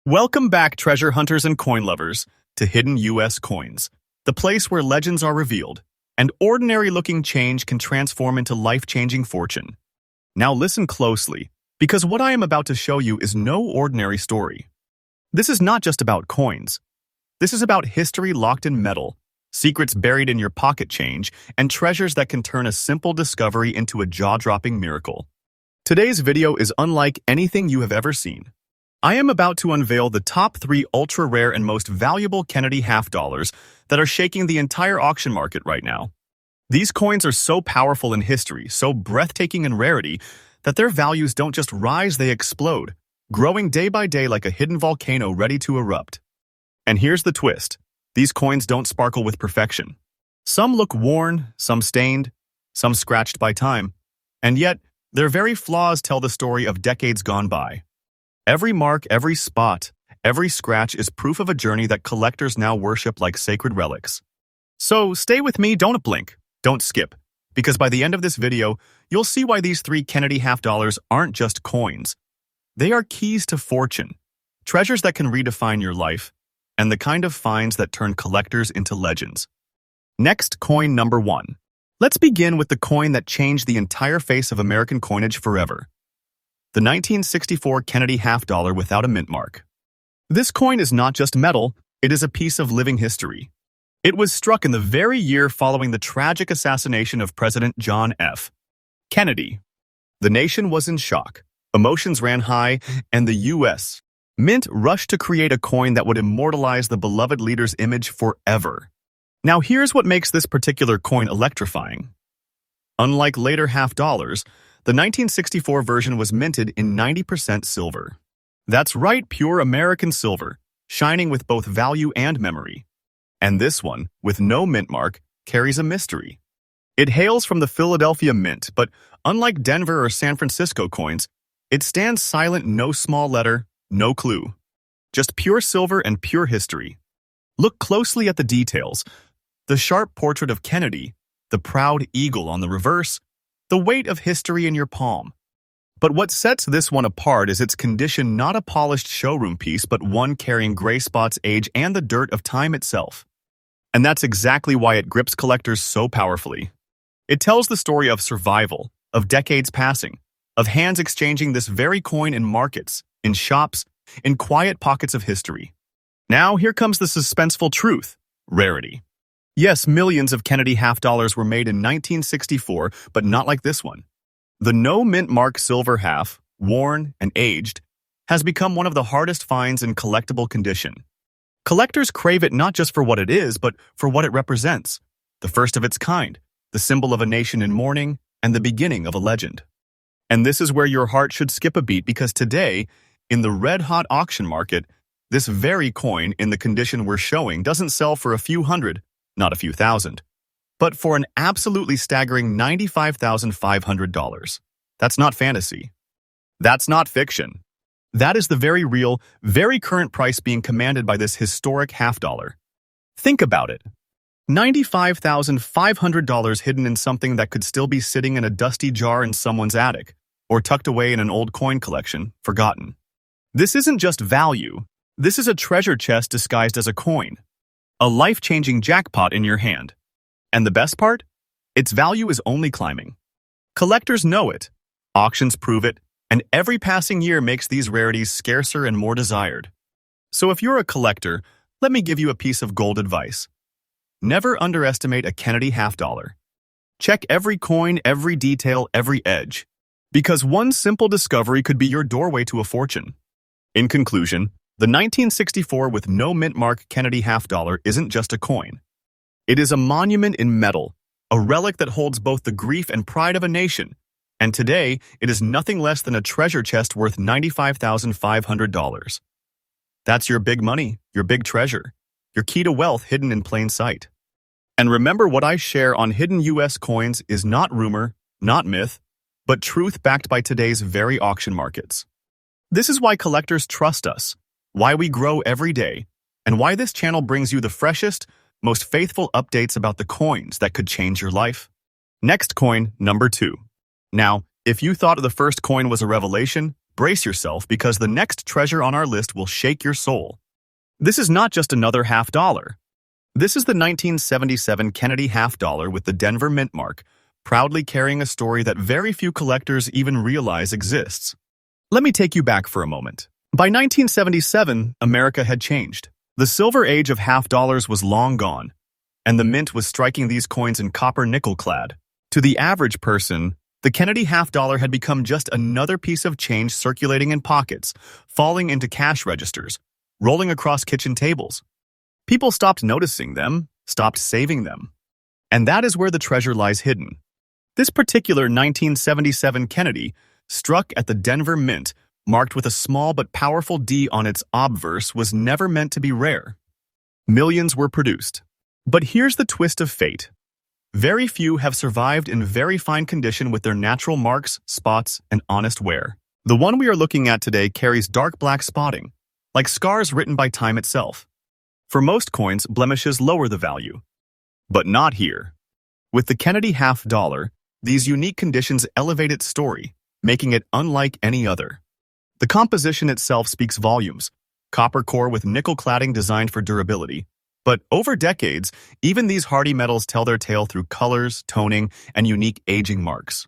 Welcome back, treasure hunters and coin lovers, to Hidden US Coins, the place where legends are revealed and ordinary-looking change can transform into life-changing fortune. Now listen closely, because what I am about to show you is no ordinary story. This is not just about coins. This is about history locked in metal, secrets buried in your pocket change, and treasures that can turn a simple discovery into a jaw-dropping miracle. Today's video is unlike anything you have ever seen. I am about to unveil the top 3 ultra-rare and most valuable Kennedy half dollars that are shaking the entire auction market right now. These coins are so powerful in history, so breathtaking in rarity, that their values don't just rise, they explode, growing day by day like a hidden volcano ready to erupt. And here's the twist. These coins don't sparkle with perfection. Some look worn, some stained, some scratched by time, and yet their very flaws tell the story of decades gone by. Every mark, every spot, every scratch is proof of a journey that collectors now worship like sacred relics. So stay with me, don't blink, don't skip, because by the end of this video, you'll see why these 3 Kennedy half dollars aren't just coins. They are keys to fortune, treasures that can redefine your life, and the kind of finds that turn collectors into legends. Next, coin number 1. Let's begin with the coin that changed the entire face of American coinage forever. The 1964 Kennedy half dollar without a mint mark. This coin is not just metal, it is a piece of living history. It was struck in the very year following the tragic assassination of President John F. Kennedy. The nation was in shock, emotions ran high, and the U.S. Mint rushed to create a coin that would immortalize the beloved leader's image forever. Now here's what makes this particular coin electrifying. Unlike later half dollars, the 1964 version was minted in 90% silver. That's right, pure American silver, shining with both value and memory. And this one, with no mint mark, carries a mystery. It hails from the Philadelphia Mint, but unlike Denver or San Francisco coins, it stands silent, no small letter, no clue. Just pure silver and pure history. Look closely at the details. The sharp portrait of Kennedy, the proud eagle on the reverse, the weight of history in your palm. But what sets this one apart is its condition, not a polished showroom piece, but one carrying gray spots, age, and the dirt of time itself. And that's exactly why it grips collectors so powerfully. It tells the story of survival, of decades passing, of hands exchanging this very coin in markets, in shops, in quiet pockets of history. Now here comes the suspenseful truth: rarity. Yes, millions of Kennedy half dollars were made in 1964, but not like this one. The no mint mark silver half, worn and aged, has become one of the hardest finds in collectible condition. Collectors crave it not just for what it is, but for what it represents. The first of its kind, the symbol of a nation in mourning, and the beginning of a legend. And this is where your heart should skip a beat, because today, in the red-hot auction market, this very coin in the condition we're showing doesn't sell for a few hundred, not a few thousand, but for an absolutely staggering $95,500. That's not fantasy. That's not fiction. That is the very real, very current price being commanded by this historic half dollar. Think about it. $95,500 hidden in something that could still be sitting in a dusty jar in someone's attic, or tucked away in an old coin collection, forgotten. This isn't just value. This is a treasure chest disguised as a coin. A life-changing jackpot in your hand. And the best part? Its value is only climbing. Collectors know it, auctions prove it, and every passing year makes these rarities scarcer and more desired. So if you're a collector, let me give you a piece of gold advice. Never underestimate a Kennedy half dollar. Check every coin, every detail, every edge, because one simple discovery could be your doorway to a fortune. In conclusion, the 1964 with no mint mark Kennedy half dollar isn't just a coin. It is a monument in metal, a relic that holds both the grief and pride of a nation. And today, it is nothing less than a treasure chest worth $95,500. That's your big money, your big treasure, your key to wealth hidden in plain sight. And remember, what I share on Hidden US Coins is not rumor, not myth, but truth backed by today's very auction markets. This is why collectors trust us, why we grow every day, and why this channel brings you the freshest, most faithful updates about the coins that could change your life. Next, coin number 2. Now, if you thought the first coin was a revelation, Brace yourself because the next treasure on our list will shake your soul. This is not just another half dollar. This is the 1977 Kennedy half dollar with the Denver Mint mark, proudly carrying a story that very few collectors even realize exists. Let me take you back for a moment. By 1977, America had changed. The silver age of half dollars was long gone, and the mint was striking these coins in copper nickel clad. To the average person, the Kennedy half dollar had become just another piece of change circulating in pockets, falling into cash registers, rolling across kitchen tables. People stopped noticing them, stopped saving them. And that is where the treasure lies hidden. This particular 1977 Kennedy, struck at the Denver Mint, marked with a small but powerful D on its obverse, was never meant to be rare. Millions were produced. But here's the twist of fate. Very few have survived in very fine condition with their natural marks, spots, and honest wear. The one we are looking at today carries dark black spotting, like scars written by time itself. For most coins, blemishes lower the value. But not here. With the Kennedy half dollar, these unique conditions elevate its story, making it unlike any other. The composition itself speaks volumes. Copper core with nickel cladding designed for durability. But over decades, even these hardy metals tell their tale through colors, toning, and unique aging marks.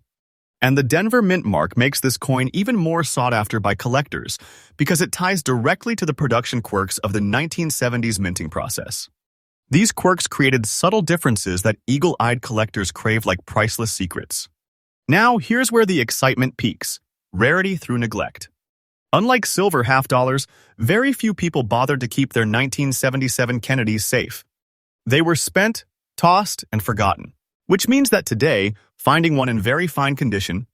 And the Denver Mint mark makes this coin even more sought after by collectors because it ties directly to the production quirks of the 1970s minting process. These quirks created subtle differences that eagle-eyed collectors crave like priceless secrets. Now, here's where the excitement peaks: rarity through neglect. Unlike silver half dollars, very few people bothered to keep their 1977 Kennedys safe. They were spent, tossed, and forgotten, which means that today, finding one in very fine condition,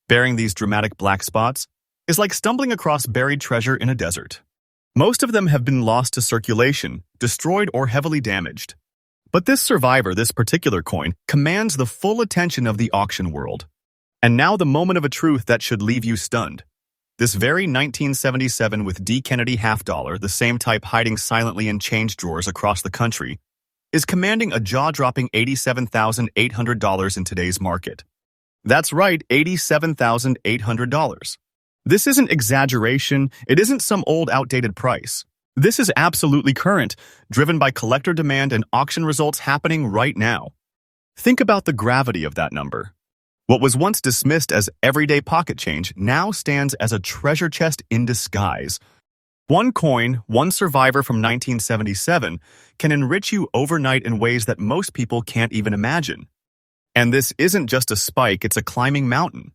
bearing these dramatic black spots, is like stumbling across buried treasure in a desert. Most of them have been lost to circulation, destroyed, or heavily damaged. But this survivor, this particular coin, commands the full attention of the auction world. And now the moment of a truth that should leave you stunned. This very 1977 with D. Kennedy half dollar, the same type hiding silently in change drawers across the country, is commanding a jaw-dropping $87,800 in today's market. That's right, $87,800. This isn't exaggeration, it isn't some old outdated price. This is absolutely current, driven by collector demand and auction results happening right now. Think about the gravity of that number. What was once dismissed as everyday pocket change now stands as a treasure chest in disguise. One coin, one survivor from 1977, can enrich you overnight in ways that most people can't even imagine. And this isn't just a spike, it's a climbing mountain.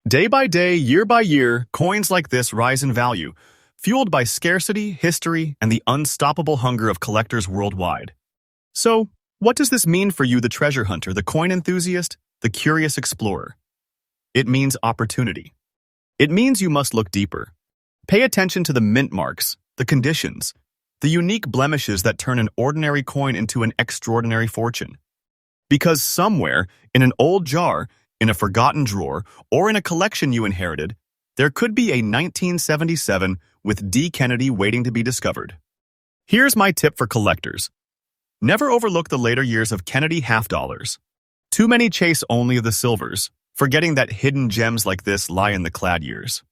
Day by day, year by year, coins like this rise in value, fueled by scarcity, history, and the unstoppable hunger of collectors worldwide. So, what does this mean for you, the treasure hunter, the coin enthusiast, the curious explorer? It means opportunity. It means you must look deeper. Pay attention to the mint marks, the conditions, the unique blemishes that turn an ordinary coin into an extraordinary fortune. Because somewhere, in an old jar, in a forgotten drawer, or in a collection you inherited, there could be a 1977 with D. Kennedy waiting to be discovered. Here's my tip for collectors. Never overlook the later years of Kennedy half dollars. Too many chase only the silvers, forgetting that hidden gems like this lie in the clad years.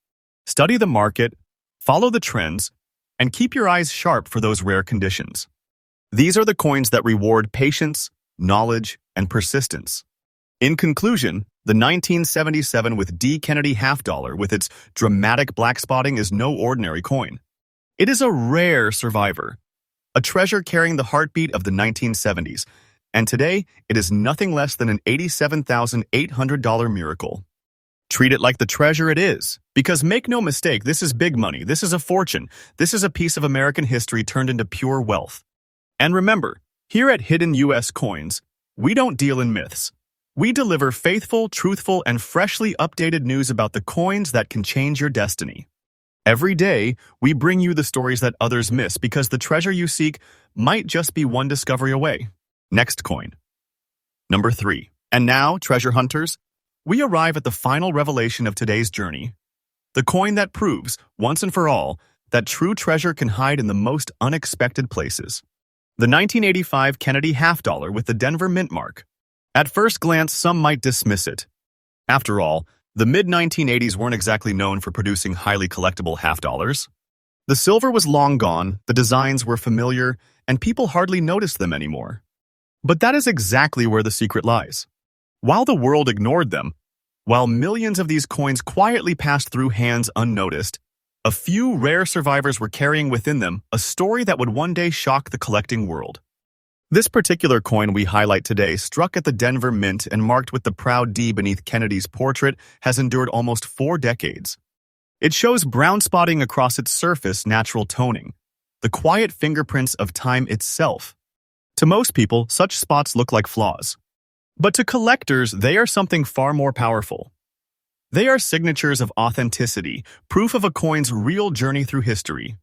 Study the market, follow the trends, and keep your eyes sharp for those rare conditions. These are the coins that reward patience, knowledge, and persistence. In conclusion, the 1977 with D. Kennedy half dollar with its dramatic black spotting is no ordinary coin. It is a rare survivor, a treasure carrying the heartbeat of the 1970s, and today, it is nothing less than an $87,800 miracle. Treat it like the treasure it is, because make no mistake, this is big money, this is a fortune, this is a piece of American history turned into pure wealth. And remember, here at Hidden US Coins, we don't deal in myths. We deliver faithful, truthful, and freshly updated news about the coins that can change your destiny. Every day, we bring you the stories that others miss because the treasure you seek might just be one discovery away. Next coin. Number 3. And now, treasure hunters, we arrive at the final revelation of today's journey. The coin that proves, once and for all, that true treasure can hide in the most unexpected places. The 1985 Kennedy half dollar with the Denver Mint mark. At first glance, some might dismiss it. After all, The mid-1980s weren't exactly known for producing highly collectible half-dollars. The silver was long gone, the designs were familiar, and people hardly noticed them anymore. But that is exactly where the secret lies. While the world ignored them, while millions of these coins quietly passed through hands unnoticed, a few rare survivors were carrying within them a story that would one day shock the collecting world. This particular coin we highlight today, struck at the Denver Mint and marked with the proud D beneath Kennedy's portrait, has endured almost 4 decades. It shows brown spotting across its surface, natural toning, the quiet fingerprints of time itself. To most people, such spots look like flaws. But to collectors, they are something far more powerful. They are signatures of authenticity, proof of a coin's real journey through history.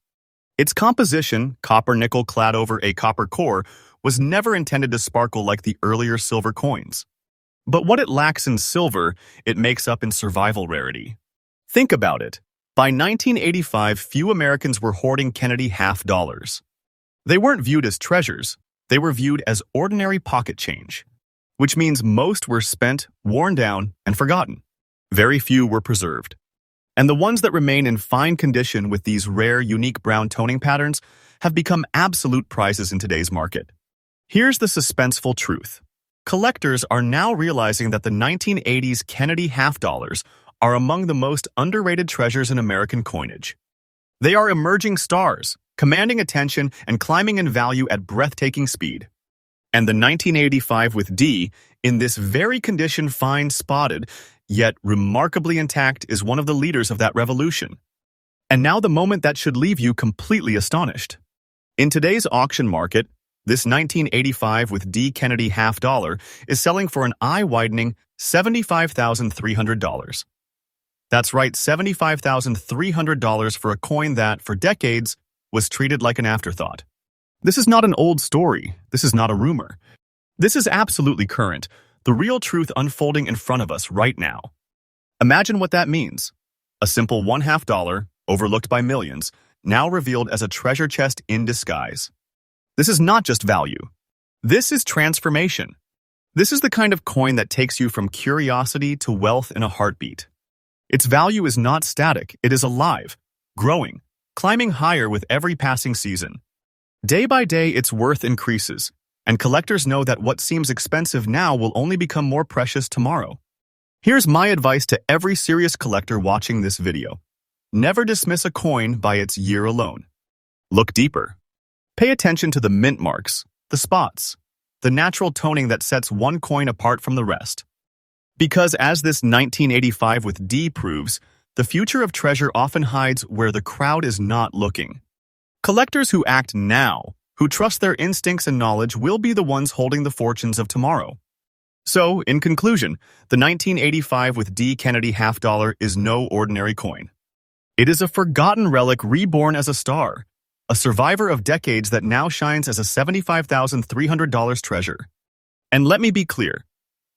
Its composition, copper-nickel clad over a copper core, was never intended to sparkle like the earlier silver coins. But what it lacks in silver, it makes up in survival rarity. Think about it. By 1985, few Americans were hoarding Kennedy half-dollars. They weren't viewed as treasures, they were viewed as ordinary pocket change, which means most were spent, worn down, and forgotten. Very few were preserved. And the ones that remain in fine condition with these rare, unique brown toning patterns have become absolute prizes in today's market. Here's the suspenseful truth. Collectors are now realizing that the 1980s Kennedy half-dollars are among the most underrated treasures in American coinage. They are emerging stars, commanding attention and climbing in value at breathtaking speed. And the 1985 with D, in this very condition fine spotted, yet remarkably intact, is one of the leaders of that revolution. And now the moment that should leave you completely astonished. In today's auction market, this 1985 with D Kennedy half-dollar is selling for an eye-widening $75,300. That's right, $75,300 for a coin that, for decades, was treated like an afterthought. This is not an old story. This is not a rumor. This is absolutely current, the real truth unfolding in front of us right now. Imagine what that means. A simple $1/2, overlooked by millions, now revealed as a treasure chest in disguise. This is not just value. This is transformation. This is the kind of coin that takes you from curiosity to wealth in a heartbeat. Its value is not static, it is alive, growing, climbing higher with every passing season. Day by day, its worth increases, and collectors know that what seems expensive now will only become more precious tomorrow. Here's my advice to every serious collector watching this video. Never dismiss a coin by its year alone. Look deeper. Pay attention to the mint marks, the spots, the natural toning that sets one coin apart from the rest. Because as this 1985 with D proves, the future of treasure often hides where the crowd is not looking. Collectors who act now, who trust their instincts and knowledge, will be the ones holding the fortunes of tomorrow. So, in conclusion, the 1985 with D Kennedy half-dollar is no ordinary coin. It is a forgotten relic reborn as a star, a survivor of decades that now shines as a $75,300 treasure. And let me be clear,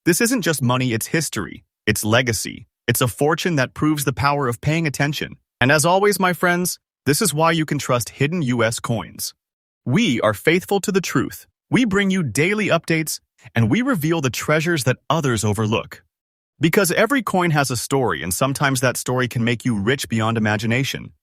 this isn't just money, it's history, it's legacy, it's a fortune that proves the power of paying attention. And as always, my friends, this is why you can trust Hidden US Coins. We are faithful to the truth. We bring you daily updates, and we reveal the treasures that others overlook. Because every coin has a story, and sometimes that story can make you rich beyond imagination.